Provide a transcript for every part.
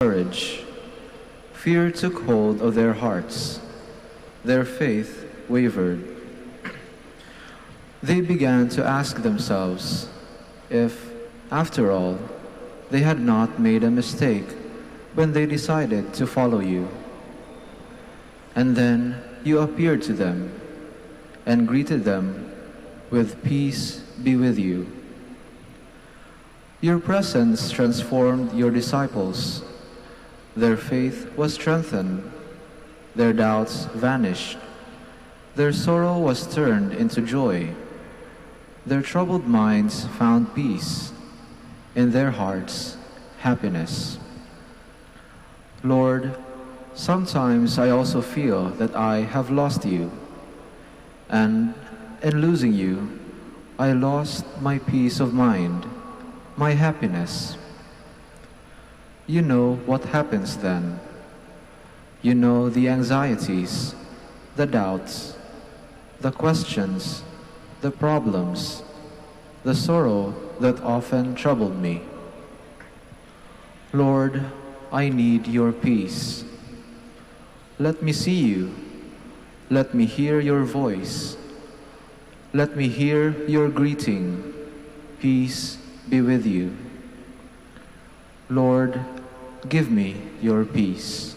courage. Fear took hold of their hearts. Their faith wavered. They began to ask themselves if, after all, they had not made a mistake when they decided to follow you. And then you appeared to them and greeted them with "Peace be with you." Your presence transformed your disciples. Their faith was strengthened. Their doubts vanished. Their sorrow was turned into joy. Their troubled minds found peace. In their hearts, happiness. Lord, sometimes I also feel that I have lost you, and in losing you, I lost my peace of mind, my happiness. You know what happens then. You know the anxieties, the doubts, the questions, the problems, the sorrow that often troubled me. Lord, I need your peace. Let me see you. Let me hear your voice. Let me hear your greeting. Peace be with you. Lord, give me your peace.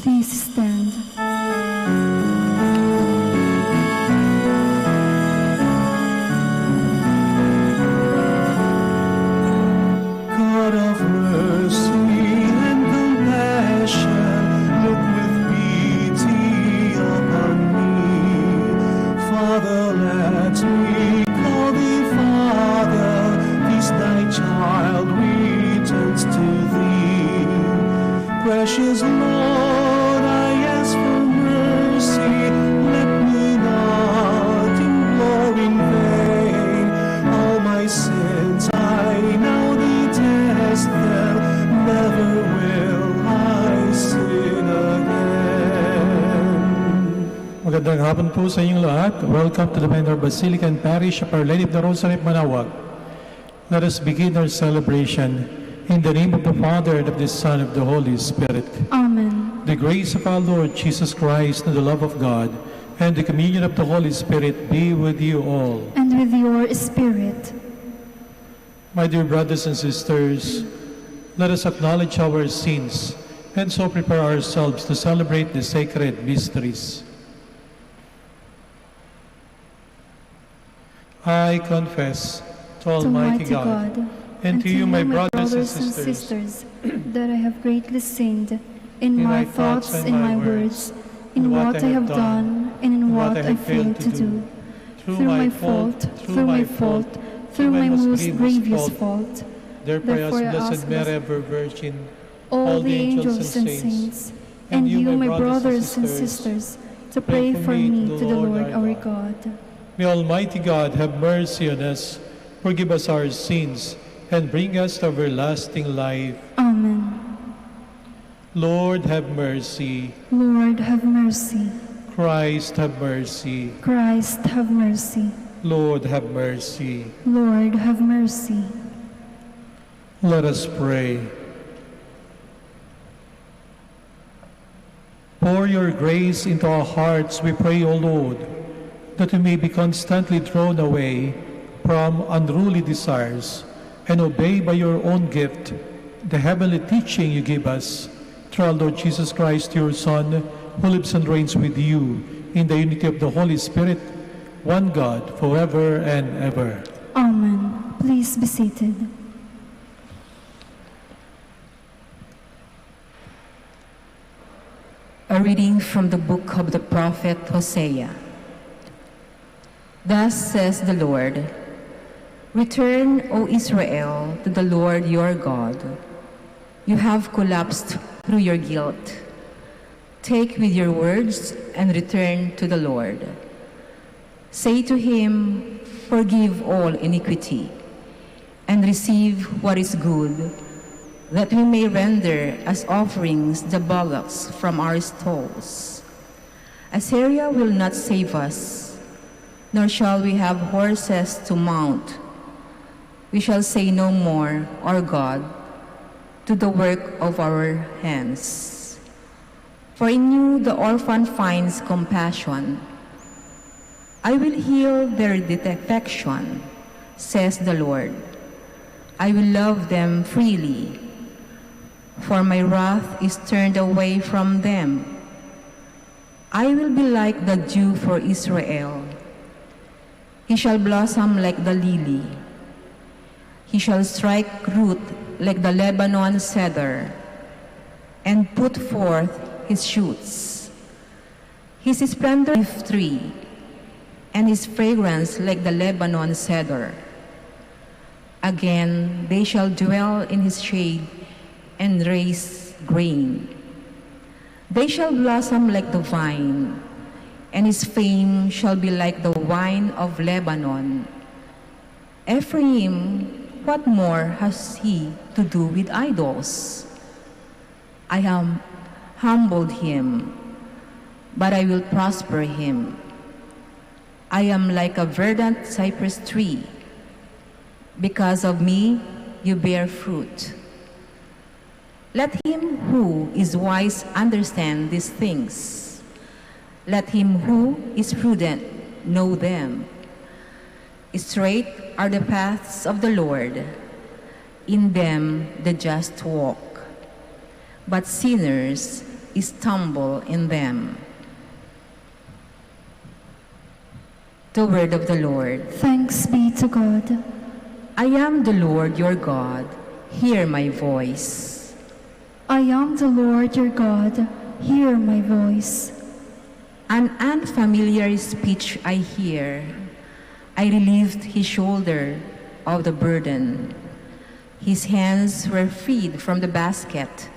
Please stand. God of mercy and compassion, look with pity upon me. Father, let me call thee Father, this thy child returns to thee. Precious Lord, I ask for mercy, let me not implore in vain. All my sins I now detest them, never will I sin again. Magandang hapon po sa inyong lahat. Welcome to the Minor Basilican Parish of Our Lady of the Rosary of Manaoag. Let us begin our celebration in the name of the Father, and of the Son, and of the Holy Spirit. Amen. The grace of our Lord Jesus Christ, and the love of God, and the communion of the Holy Spirit be with you all. And with your spirit. My dear brothers and sisters, let us acknowledge our sins and so prepare ourselves to celebrate the sacred mysteries. I confess to Almighty God and to you, my brothers and sisters, that I have greatly sinned in my thoughts, in my words, in what I have done, and in what I failed to do. Through my fault, through my most grievous fault. Therefore, I ask Blessed Mary, ever Virgin, all the angels and saints, and you, my brothers and sisters, to pray for me to the Lord our God. May Almighty God have mercy on us, forgive us our sins, and bring us to everlasting life. Amen. Lord, have mercy. Lord, have mercy. Christ, have mercy. Christ, have mercy. Lord, have mercy. Lord, have mercy. Let us pray. Pour your grace into our hearts, we pray, O Lord, that we may be constantly drawn away from unruly desires and obey by your own gift the heavenly teaching you give us through our Lord Jesus Christ, your Son, who lives and reigns with you in the unity of the Holy Spirit, one God, forever and ever. Amen. Please be seated. A reading from the book of the prophet Hosea. Thus says the Lord, Return, O Israel, to the Lord your God. You have collapsed through your guilt. Take with your words and return to the Lord. Say to him, Forgive all iniquity, and receive what is good, that we may render as offerings the bullocks from our stalls. Assyria will not save us, nor shall we have horses to mount. We shall say no more, Our God, to the work of our hands. For in you the orphan finds compassion. I will heal their defection, says the Lord. I will love them freely, for my wrath is turned away from them. I will be like the dew for Israel. He shall blossom like the lily. He shall strike root like the Lebanon cedar, and put forth his shoots. His splendor is tree, and his fragrance like the Lebanon cedar. Again they shall dwell in his shade and raise grain. They shall blossom like the vine, and his fame shall be like the wine of Lebanon. Ephraim, what more has he to do with idols? I have humbled him, but I will prosper him. I am like a verdant cypress tree. Because of me, you bear fruit. Let him who is wise understand these things. Let him who is prudent know them. Straight are the paths of the Lord. In them the just walk. But sinners stumble in them. The word of the Lord. Thanks be to God. I am the Lord your God. Hear my voice. I am the Lord your God. Hear my voice. An unfamiliar speech I hear. I relieved his shoulder of the burden. His hands were freed from the basket.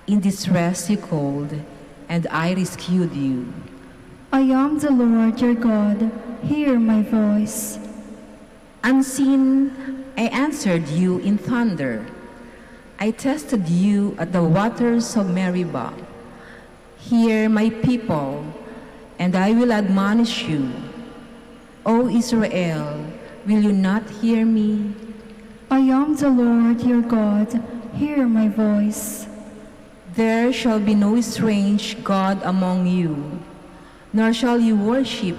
In distress you called, and I rescued you. I am the Lord your God. Hear my voice. Unseen, I answered you in thunder. I tested you at the waters of Meribah. Hear my people, and I will admonish you. O Israel, will you not hear me? I am the Lord your God. Hear my voice. There shall be no strange God among you, nor shall you worship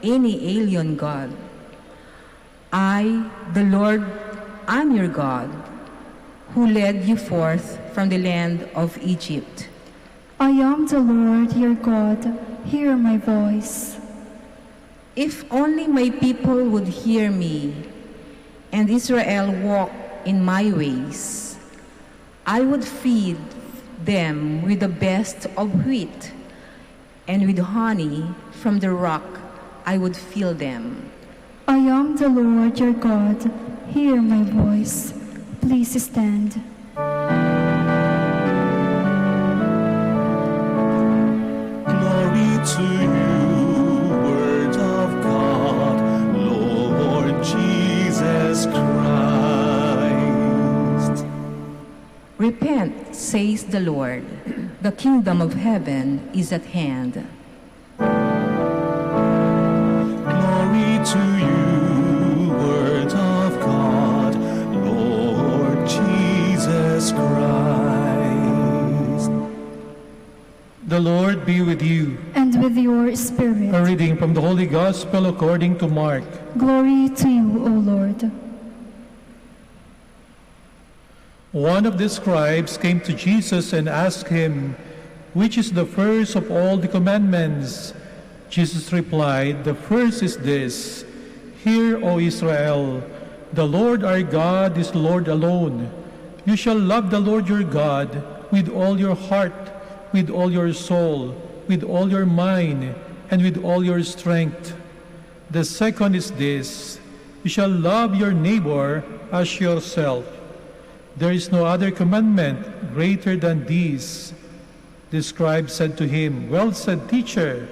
any alien god. I, the Lord, am your God, who led you forth from the land of Egypt. I am the Lord your God. Hear my voice. If only my people would hear me, and Israel walk in my ways, I would feed them with the best of wheat, and with honey from the rock I would fill them. I am the Lord your God. Hear my voice. Please stand. Glory to you, Word of God, Lord Jesus Christ. Repent, says the Lord. The kingdom of heaven is at hand. Glory to you, Word of God, Lord Jesus Christ. The Lord be with you. And with your spirit. A reading from the Holy Gospel according to Mark. Glory to you, O Lord. One of the scribes came to Jesus and asked him, "Which is the first of all the commandments?" Jesus replied, "The first is this, Hear, O Israel, the Lord our God is Lord alone. You shall love the Lord your God with all your heart, with all your soul, with all your mind, and with all your strength. The second is this, you shall love your neighbor as yourself. There is no other commandment greater than these." The scribe said to him, "Well said, teacher.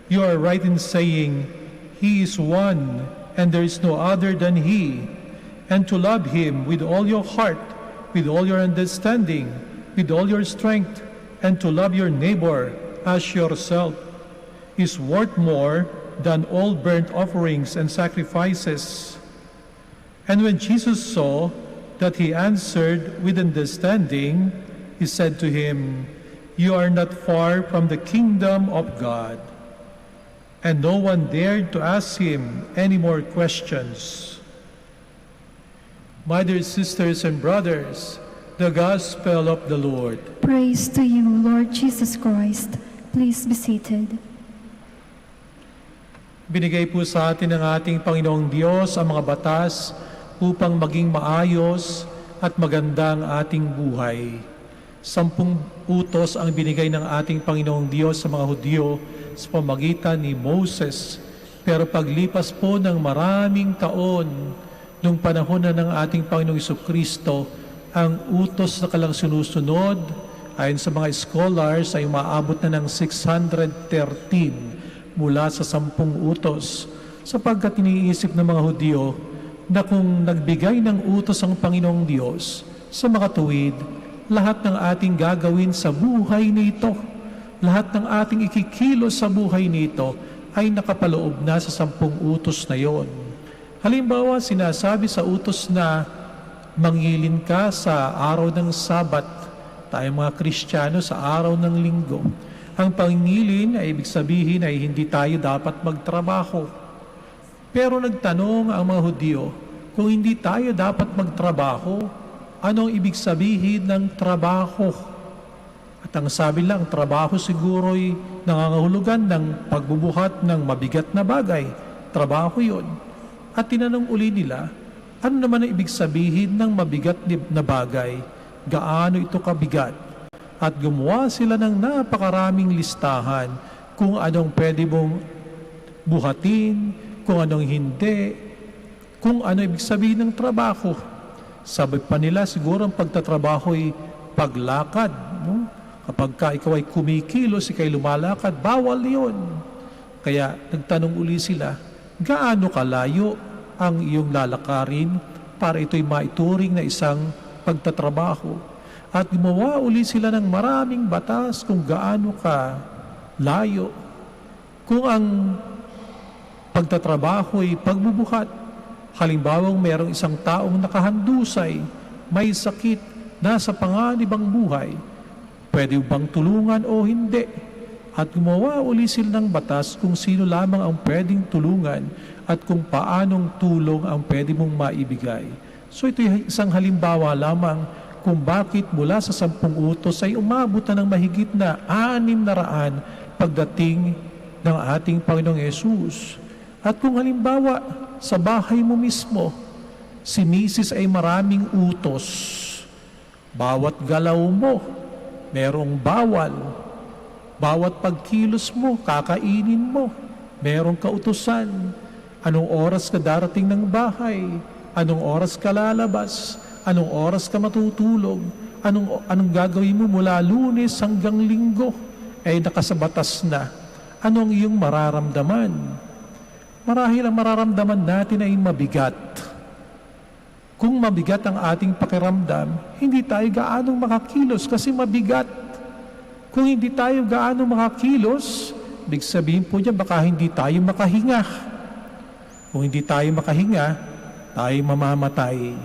You are right in saying, He is one, and there is no other than He. And to love Him with all your heart, with all your understanding, with all your strength, and to love your neighbor as yourself is worth more than all burnt offerings and sacrifices." And when Jesus saw that he answered with understanding, he said to him, "You are not far from the kingdom of God." And no one dared to ask him any more questions. My dear sisters and brothers, the Gospel of the Lord. Praise to you, Lord Jesus Christ. Please be seated. Binigay po sa atin ng ating Panginoong Diyos ang mga batas upang maging maayos at maganda ang ating buhay. 10 utos ang binigay ng ating Panginoong Diyos sa mga Hudyo sa pamagitan ni Moses. Pero paglipas po ng maraming taon, nung panahon na ng ating Panginoong Jesucristo, ang utos na kalang sinusunod, ayon sa mga scholars, ay umaabot na ng 613 mula sa 10 utos. Sapagkat iniisip ng mga Hudyo na kung nagbigay ng utos ang Panginoong Diyos sa makatuwid, lahat ng ating gagawin sa buhay nito, lahat ng ating ikikilos sa buhay nito ay nakapaloob na sa 10 utos na yon. Halimbawa, sinasabi sa utos na mangilin ka sa araw ng Sabat, tayo mga Kristiyano sa araw ng Linggo. Ang pangilin ay ibig sabihin ay hindi tayo dapat magtrabaho. Pero nagtanong ang mga Hudyo, kung hindi tayo dapat magtrabaho, anong ibig sabihin ng trabaho? At ang sabi lang, trabaho siguro'y nangangahulugan ng pagbubuhat ng mabigat na bagay. Trabaho yun. At tinanong uli nila, ano naman ang ibig sabihin ng mabigat na bagay? Gaano ito kabigat? At gumawa sila ng napakaraming listahan kung anong pwede mong buhatin, kung anong hindi, kung ano ibig sabihin ng trabaho. Sabi pa nila, siguro ang pagtatrabaho ay paglakad. No? Kapag ikaw ay kumikilos, ikaw ay lumalakad, bawal yun. Kaya nagtanong uli sila, gaano kalayo ang iyong lalakarin para ito'y maituring na isang pagtatrabaho? At gumawa uli sila ng maraming batas kung gaano ka layo. Kung ang pagtatrabaho ay pagbubuhat, halimbawang mayroong isang taong nakahandusay, may sakit, nasa panganibang buhay, pwede bang tulungan o hindi? At gumawa uli sila ng batas kung sino lamang ang pwedeng tulungan at kung paanong tulong ang pwede mong maibigay. So ito ay isang halimbawa lamang kung bakit mula sa 10 utos ay umabot na ng mahigit na 600 pagdating ng ating Panginoong Yesus. At kung halimbawa sa bahay mo mismo, si Mrs. ay maraming utos. Bawat galaw mo, merong bawal. Bawat pagkilos mo, kakainin mo, merong kautusan. Anong oras ka darating ng bahay? Anong oras ka lalabas? Anong oras ka matutulog? Anong gagawin mo mula Lunes hanggang Linggo? Ay nakasabatas na. Anong iyong mararamdaman? Marahil ang mararamdaman natin ay mabigat. Kung mabigat ang ating pakiramdam, hindi tayo gaanong makakilos kasi mabigat. Kung hindi tayo gaano makakilos, ibig sabihin po niya baka hindi tayo makahinga. Kung hindi tayo makahinga, tayo mamamatay.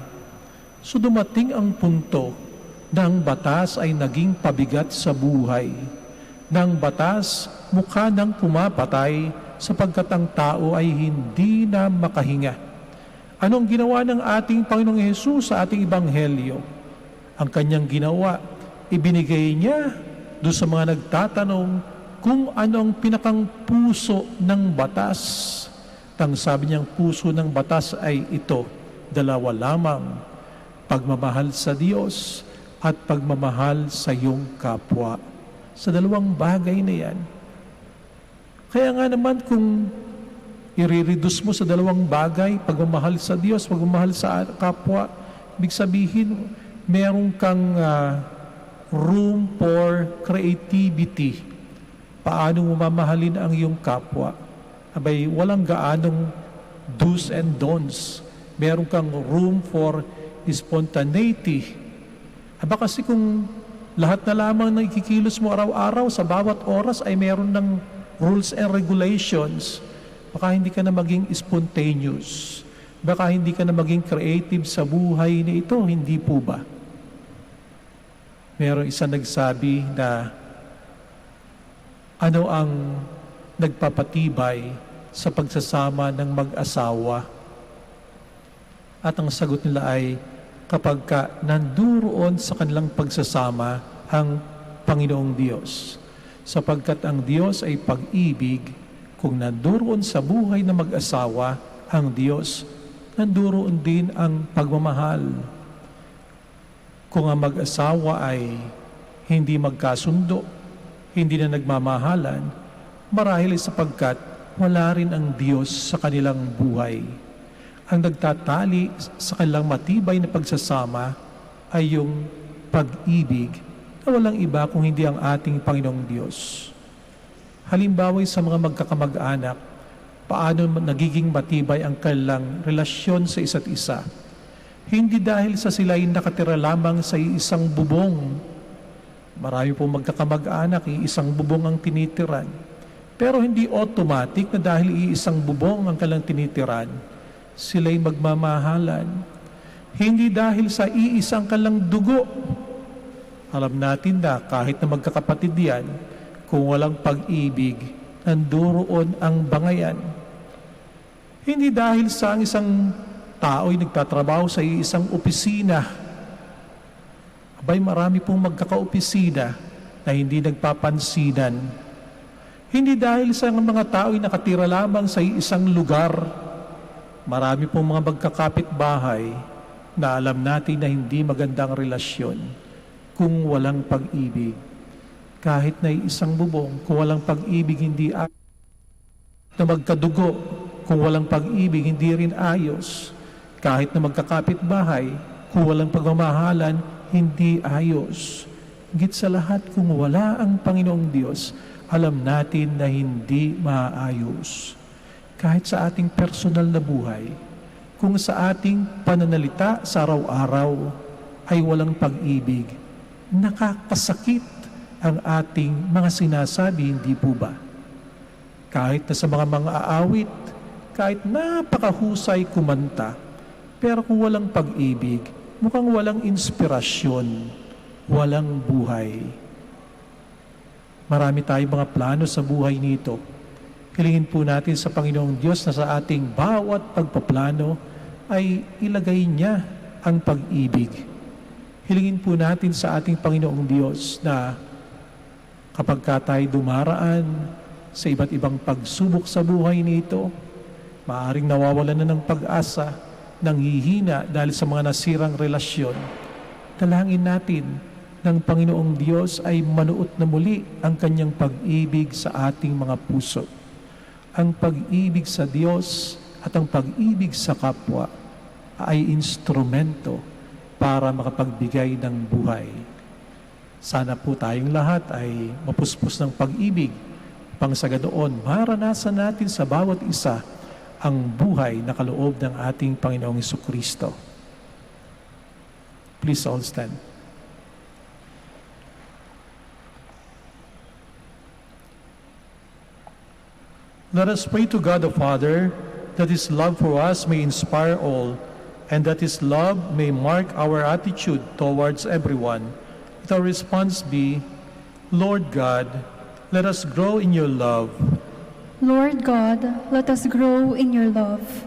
So dumating ang punto na ang batas ay naging pabigat sa buhay. Nang batas, mukha nang pumapatay sapagkat ang tao ay hindi na makahinga. Anong ginawa ng ating Panginoong Hesus sa ating Ebanghelyo? Ang kanyang ginawa, ibinigay niya doon sa mga nagtatanong kung ano ang pinakang puso ng batas. Ang sabi niyang puso ng batas ay ito, dalawa lamang, pagmamahal sa Diyos at pagmamahal sa iyong kapwa. Sa dalawang bagay na yan. Kaya nga naman kung i-reduce mo sa dalawang bagay, pagmamahal sa Diyos, pagmamahal sa kapwa, ibig sabihin, meron kang room for creativity. Paano mo mamahalin ang iyong kapwa? Abay, walang gaanong do's and don'ts. Meron kang room for spontaneity. Aba kasi kung lahat na lamang ng ikikilos mo araw-araw sa bawat oras ay meron ng rules and regulations, baka hindi ka na maging spontaneous. Baka hindi ka na maging creative sa buhay na ito. Hindi po ba? Merong isa nagsabi na ano ang nagpapatibay sa pagsasama ng mag-asawa? At ang sagot nila ay kapag nanduroon sa kanilang pagsasama ang Panginoong Diyos. Sapagkat ang Diyos ay pag-ibig, kung nanduroon sa buhay ng mag-asawa ang Diyos, nanduroon din ang pagmamahal. Kung ang mag-asawa ay hindi magkasundo, hindi na nagmamahalan, marahil sapagkat wala rin ang Diyos sa kanilang buhay. Ang nagtatali sa kanilang matibay na pagsasama ay yung pag-ibig na walang iba kung hindi ang ating Panginoong Diyos. Halimbawa sa mga magkakamag-anak, paano nagiging matibay ang kanilang relasyon sa isa't isa. Hindi dahil sa sila ay nakatira lamang sa isang bubong. Marami pong magkakamag-anak, isang bubong ang tinitiran. Pero hindi automatic na dahil isang bubong ang kanilang tinitiran, sila'y magmamahalan. Hindi dahil sa iisang kanilang dugo. Alam natin na kahit na magkakapatid yan, kung walang pag-ibig, nanduroon ang bangayan. Hindi dahil sa isang tao'y nagtatrabaho sa isang opisina. Abay, marami pong magkakaopisina. na hindi nagpapansinan. Hindi dahil sa mga tao'y nakatira lamang sa isang lugar. Marami pong mga magkakapit-bahay na alam natin na hindi magandang relasyon kung walang pag-ibig. Kahit na isang bubong, kung walang pag-ibig, hindi ayos. Na magkadugo, kung walang pag-ibig, hindi rin ayos. Kahit na magkakapit-bahay, kung walang pagmamahalan, hindi ayos. Higit sa lahat, kung wala ang Panginoong Diyos, alam natin na hindi maayos. Kahit sa ating personal na buhay, kung sa ating pananalita sa araw-araw ay walang pag-ibig, nakakasakit ang ating mga sinasabi, hindi po ba? Kahit na sa mga aawit, kahit napakahusay kumanta, pero kung walang pag-ibig, mukhang walang inspirasyon, walang buhay. Marami tayong mga plano sa buhay nito. Hilingin po natin sa Panginoong Diyos na sa ating bawat pagpaplano ay ilagay niya ang pag-ibig. Hilingin po natin sa ating Panginoong Diyos na kapag tayo dumaraan sa iba't ibang pagsubok sa buhay nito, maaaring nawawalan na ng pag-asa, nanghihina dahil sa mga nasirang relasyon. Dalangin natin ng Panginoong Diyos ay manuot na muli ang kanyang pag-ibig sa ating mga puso. Ang pag-ibig sa Diyos at ang pag-ibig sa kapwa ay instrumento para makapagbigay ng buhay. Sana po tayong lahat ay mapuspos ng pag-ibig, pang sa ganoon maranasan natin sa bawat isa ang buhay na kaloob ng ating Panginoong Jesucristo. Please all stand. Let us pray to God the Father that His love for us may inspire all, and that His love may mark our attitude towards everyone. Let our response be, Lord God, let us grow in your love. Lord God, let us grow in your love,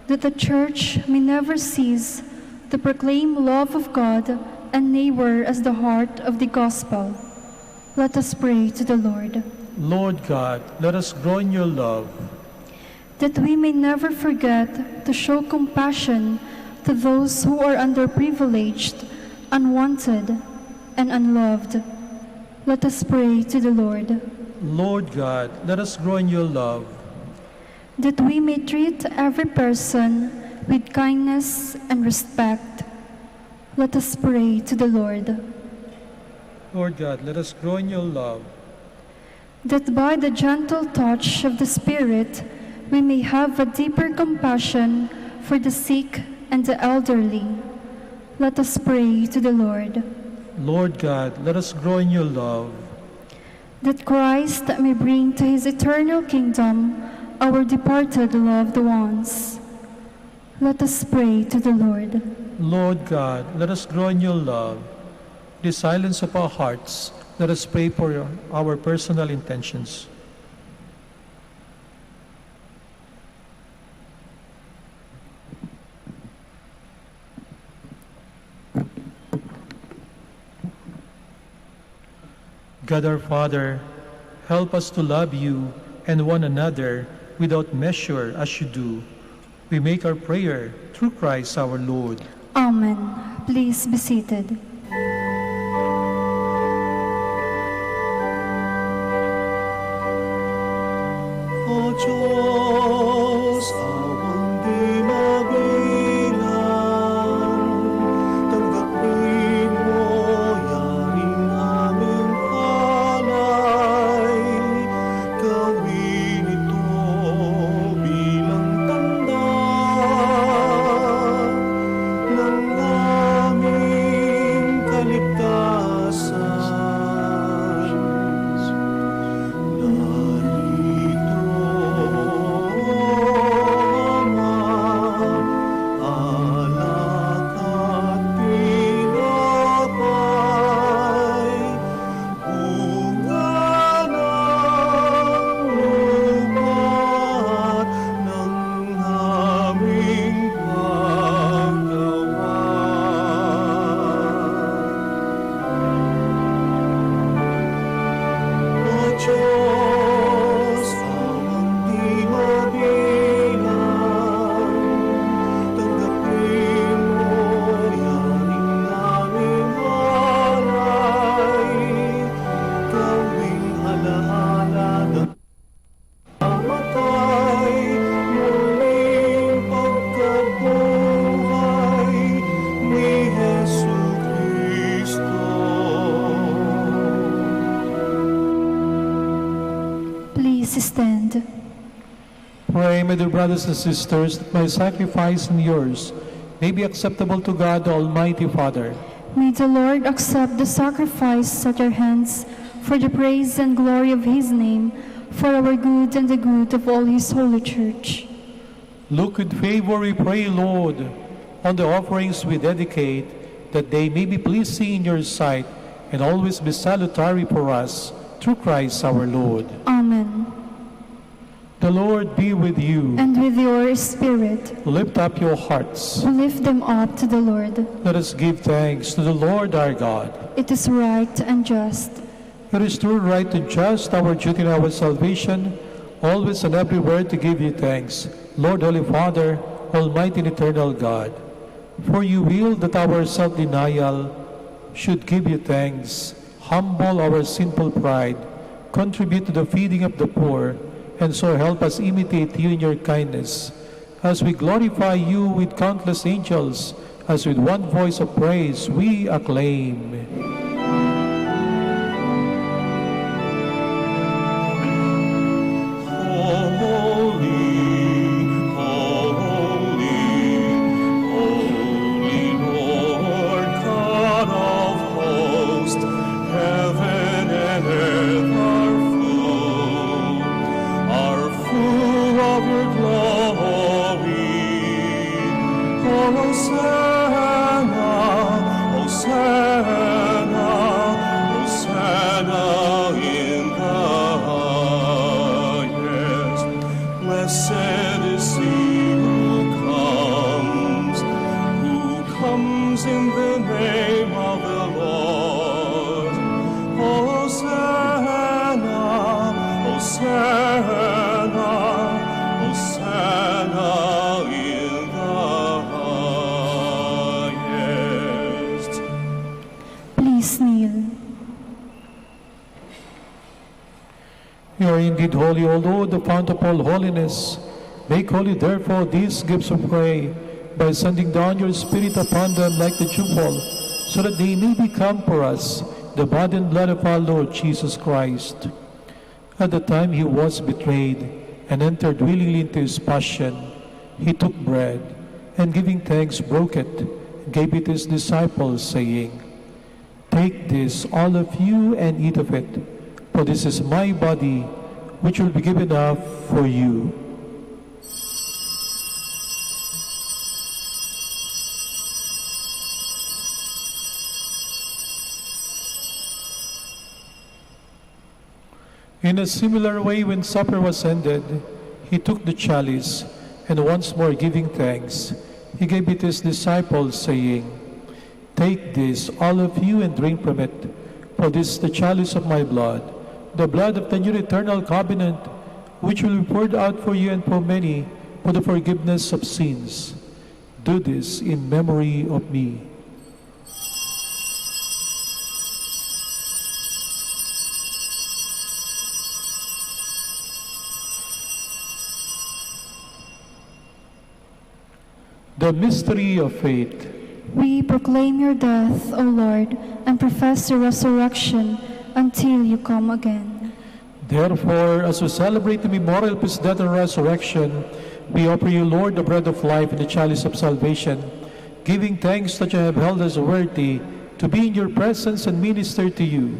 that the Church may never cease to proclaim love of God and neighbor as the heart of the gospel. Let us pray to the Lord. Lord God, let us grow in your love. That we may never forget to show compassion to those who are underprivileged, unwanted, and unloved. Let us pray to the Lord. Lord God, let us grow in your love. That we may treat every person with kindness and respect. Let us pray to the Lord. Lord God, let us grow in your love. That by the gentle touch of the Spirit, we may have a deeper compassion for the sick and the elderly. Let us pray to the Lord. Lord God, let us grow in your love. That Christ may bring to His eternal kingdom our departed loved ones. Let us pray to the Lord. Lord God, let us grow in your love. In the silence of our hearts, let us pray for our personal intentions. God our Father, help us to love you and one another without measure as you do. We make our prayer through Christ our Lord. Amen. Please be seated. O Diyos, awang di mabilang, tanggapin mo yaring aming palay, gawin ito bilang tanda ng aming kaligtasan. Narito, Ama, Please stand. Pray, my dear brothers and sisters, that my sacrifice and yours may be acceptable to God, the Almighty Father. May the Lord accept the sacrifice at your hands for the praise and glory of his name, for our good and the good of all his holy church. Look with favor, we pray, Lord, on the offerings we dedicate, that they may be pleasing in your sight and always be salutary for us, through Christ our Lord. Amen. The Lord be with you. And with your spirit. Lift up your hearts. We lift them up to the Lord. Let us give thanks to the Lord our God. It is right and just. It is true, right, and just, our duty and our salvation, always and everywhere to give you thanks, Lord, Holy Father, Almighty and eternal God. For you will that our self-denial should give you thanks, humble our sinful pride, contribute to the feeding of the poor, and so help us imitate you in your kindness, as we glorify you with countless angels, as with one voice of praise we acclaim. You are indeed holy, O Lord, the fount of all holiness. Make holy, therefore, these gifts of prayer, by sending down your Spirit upon them like the dewfall, so that they may become for us the body and blood of our Lord Jesus Christ. At the time he was betrayed and entered willingly into his passion, he took bread, and giving thanks, broke it, gave it to his disciples, saying, "Take this, all of you, and eat of it, for this is my body, which will be given up for you." In a similar way, when supper was ended, he took the chalice, and once more giving thanks, he gave it to his disciples, saying, "Take this, all of you, and drink from it, for this is the chalice of my blood, the blood of the new eternal covenant, which will be poured out for you and for many for the forgiveness of sins. Do this in memory of me." The mystery of faith. We proclaim your death, O Lord, and profess your resurrection until you come again. Therefore, as we celebrate the memorial of his death and resurrection, we offer you, Lord, the bread of life and the chalice of salvation, giving thanks that you have held us worthy to be in your presence and minister to you.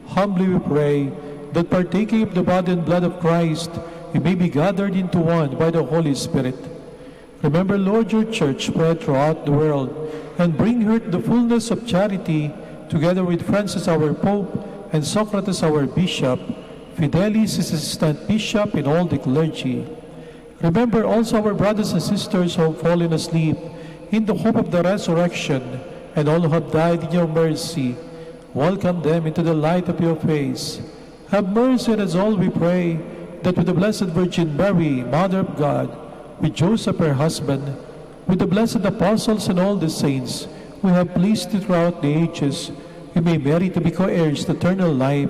Humbly we pray that partaking of the body and blood of Christ, we may be gathered into one by the Holy Spirit. Remember, Lord, your church spread throughout the world, and bring her to the fullness of charity, together with Francis our Pope and Socrates our Bishop, Fidelis his assistant bishop, and all the clergy. Remember also our brothers and sisters who have fallen asleep in the hope of the resurrection, and all who have died in your mercy. Welcome them into the light of your face. Have mercy on us all, we pray, that with the Blessed Virgin Mary, Mother of God, with Joseph her husband, with the blessed apostles and all the saints, we have pleased you throughout the ages, we may merit to be co-heirs to eternal life,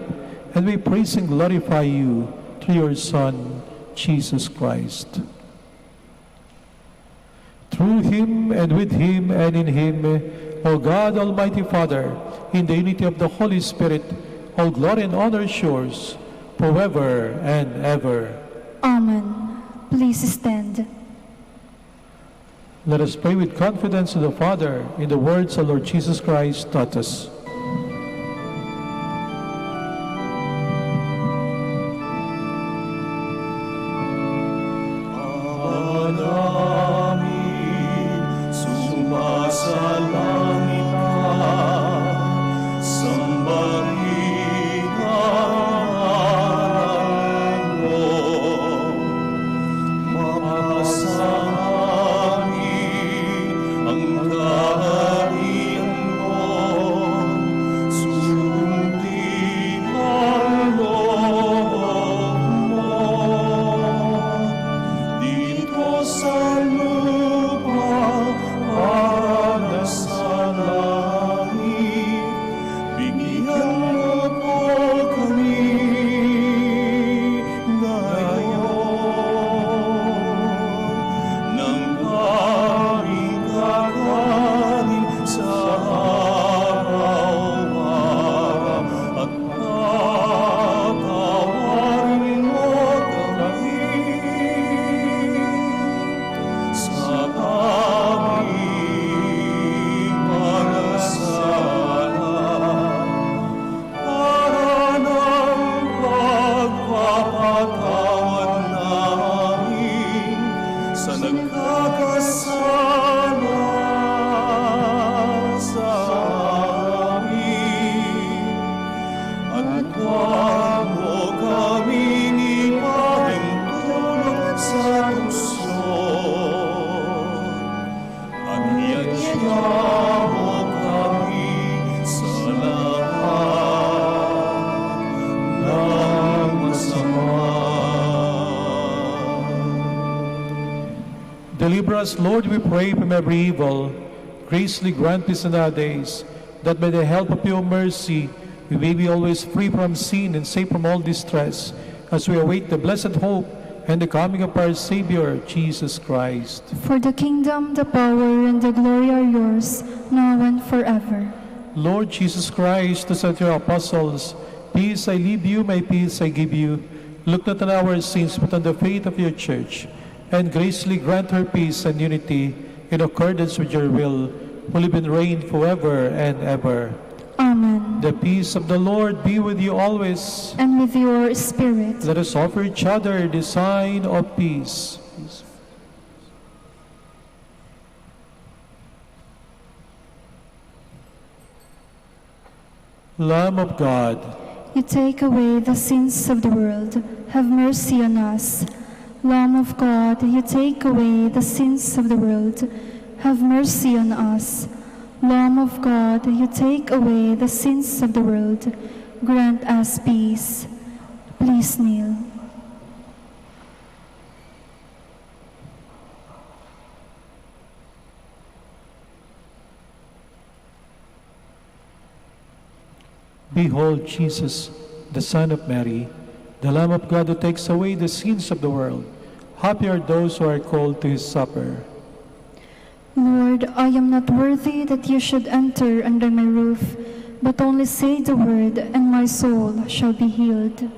and we praise and glorify you through your Son, Jesus Christ. Through him, and with him, and in him, O God, Almighty Father, in the unity of the Holy Spirit, all glory and honor is yours, forever and ever. Amen. Please stand. Let us pray with confidence to the Father in the words our Lord Jesus Christ taught us. Ama namin, sumasalangit ka, sambahin ang ngalan mo. Mapasanin ang kaharian mo, sundin ang loob mo. Dito sa lupa para sa langit, bigyan mo po kami ngayon ng aming kakanin sa araw-araw at patawarin mo kami sa aming pagkasala para ng pagpapatawad namin sa nagkakasala sa amin. At huwag mo kaming ipahintulot sa lusyon. At iyansya mo kami sa lahat ng masama. Deliver us, Lord, we pray, from every evil. Graciously grant peace in our days, that by the help of your mercy we may be always free from sin and safe from all distress, as we await the blessed hope and the coming of our Savior, Jesus Christ. For the kingdom, the power, and the glory are yours, now and forever. Lord Jesus Christ, who said to your apostles, "Peace I leave you, my peace I give you," look not on our sins, but on the faith of your church, and graciously grant her peace and unity in accordance with your will, who live and reign forever and ever. Amen. The peace of the Lord be with you always. And with your spirit. Let us offer each other the sign of peace. Lamb of God, You take away the sins of the world. Have mercy on us. Lamb of God, you take away the sins of the world. Have mercy on us. Lamb of God, you take away the sins of the world. Grant us peace. Please kneel. behold Jesus, the Son of Mary, the Lamb of God who takes away the sins of the world. Happy are those who are called to his supper. Lord, I am not worthy that you should enter under my roof, but only say the word, and my soul shall be healed.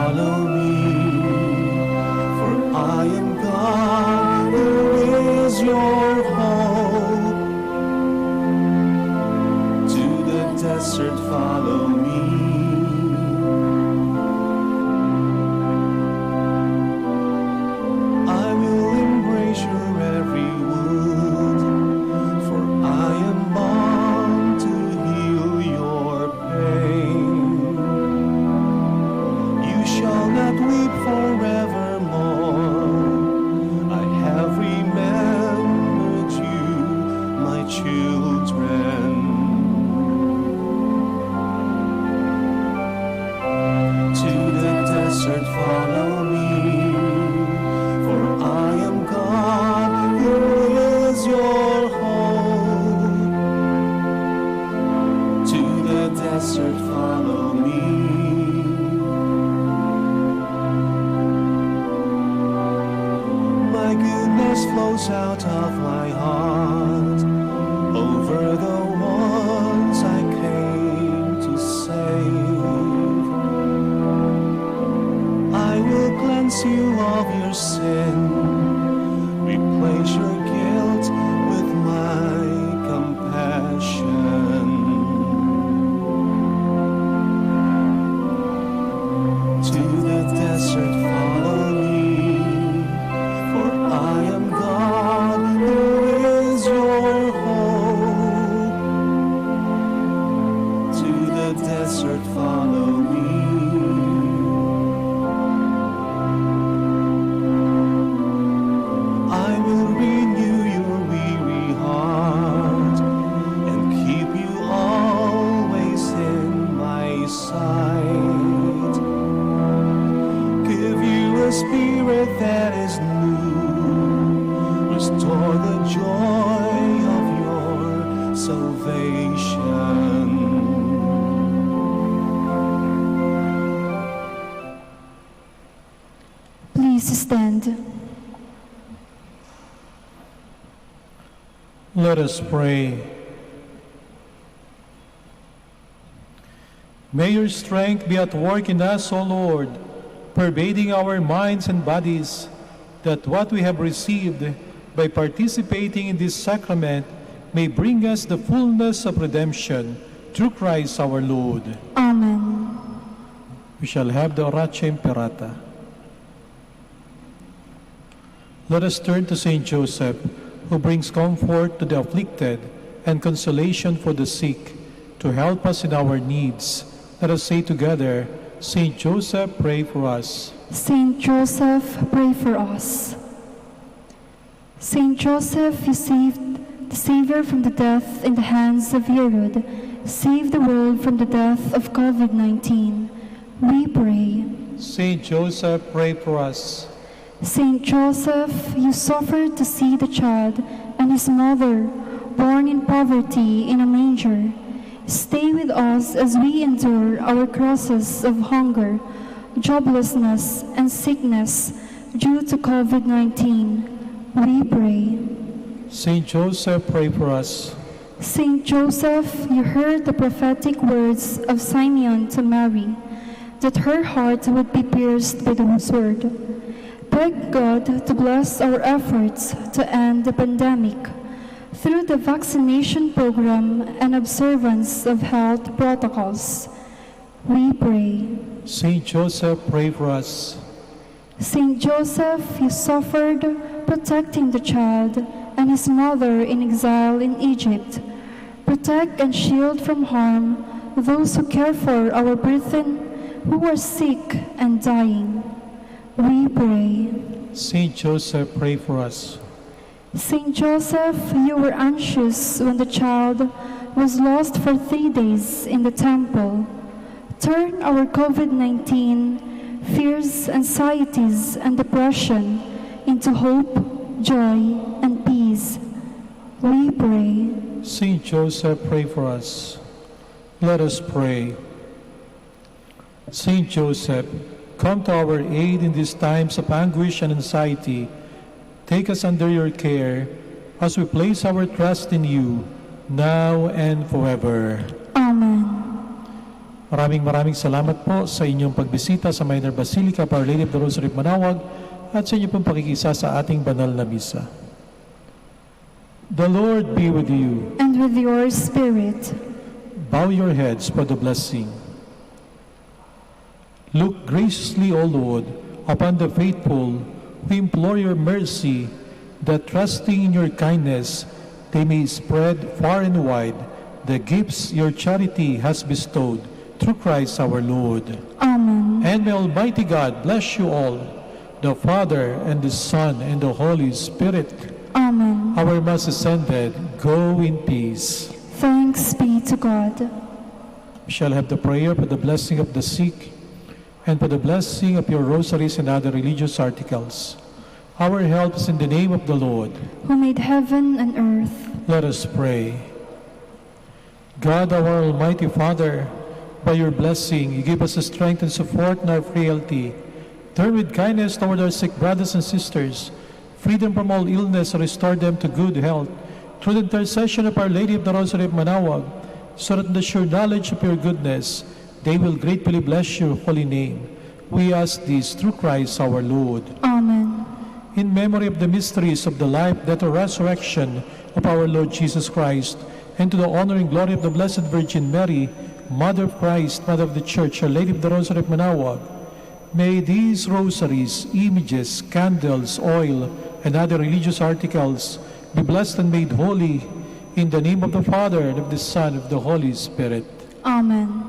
follow me, for I am God, who is your hope. To the desert follow me. I will embrace your every wound, for I am bound to heal your pain. You shall not weep forevermore. I have remembered you, my children. To the desert follow me, for I am God, who is your hope. To the desert follow me. My goodness flows out of my heart over the ones I came to save. I will cleanse you of your sin, replace your guilt with my compassion. To the desert follow me, for I am God, who is your hope. To the desert follow me. I will renew your weary heart and keep you always in my sight. Give you a spirit that is new, restore the joy of your salvation. Please stand. Let us pray. May your strength be at work in us, O Lord, pervading our minds and bodies, that what we have received by participating in this sacrament may bring us the fullness of redemption through Christ our Lord. Amen. We shall have the Oratia Imperata. Let us turn to Saint Joseph, who brings comfort to the afflicted and consolation for the sick, to help us in our needs. Let us say together, Saint Joseph, pray for us. Saint Joseph, pray for us. Saint Joseph, you saved the Savior from the death in the hands of Herod. Save the world from the death of COVID-19. We pray. Saint Joseph, pray for us. Saint Joseph, you suffered to see the child and his mother born in poverty in a manger. Stay with us as we endure our crosses of hunger, joblessness, and sickness due to COVID-19. We pray. Saint Joseph, pray for us. Saint Joseph, you heard the prophetic words of Simeon to Mary, that her heart would be pierced by the sword. Beg God to bless our efforts to end the pandemic through the vaccination program and observance of health protocols. We pray. Saint Joseph, pray for us. Saint Joseph, you suffered protecting the child and his mother in exile in Egypt. Protect and shield from harm those who care for our brethren who are sick and dying. We pray. Saint Joseph, pray for us. Saint Joseph, you were anxious when the child was lost for 3 days in the temple. Turn our COVID-19 fears, anxieties, and depression into hope, joy, and peace. We pray. Saint Joseph, pray for us. Let us pray. Saint Joseph, come to our aid in these times of anguish and anxiety. Take us under your care as we place our trust in you, now and forever. Amen. Maraming salamat po sa inyong pagbisita sa Minor Basilica of Our Lady of the Rosary of Manaoag at sa inyong pong pakikisa sa ating banal na misa. The Lord be with you. And with your spirit. Bow your heads for the blessing. Look graciously, O Lord, upon the faithful who implore your mercy, that trusting in your kindness, they may spread far and wide the gifts your charity has bestowed through Christ our Lord. Amen. And may Almighty God bless you all, the Father and the Son and the Holy Spirit. Amen. Our Mass is ended. Go in peace. Thanks be to God. We shall have the prayer for the blessing of the sick and for the blessing of your rosaries and other religious articles. Our help is in the name of the Lord, who made heaven and earth. Let us pray. God, our Almighty Father, by your blessing, you give us the strength and support in our frailty. Turn with kindness toward our sick brothers and sisters, freedom from all illness, and restore them to good health, through the intercession of Our Lady of the Rosary of Manaoag, so that in the sure knowledge of your goodness, they will gratefully bless your holy name. We ask this through Christ our Lord. Amen. In memory of the mysteries of the life, death, and resurrection of our Lord Jesus Christ, and to the honor and glory of the Blessed Virgin Mary, Mother of Christ, Mother of the Church, Our Lady of the Rosary of Manaoag, may these rosaries, images, candles, oil, and other religious articles be blessed and made holy in the name of the Father, and of the Son, and of the Holy Spirit. Amen.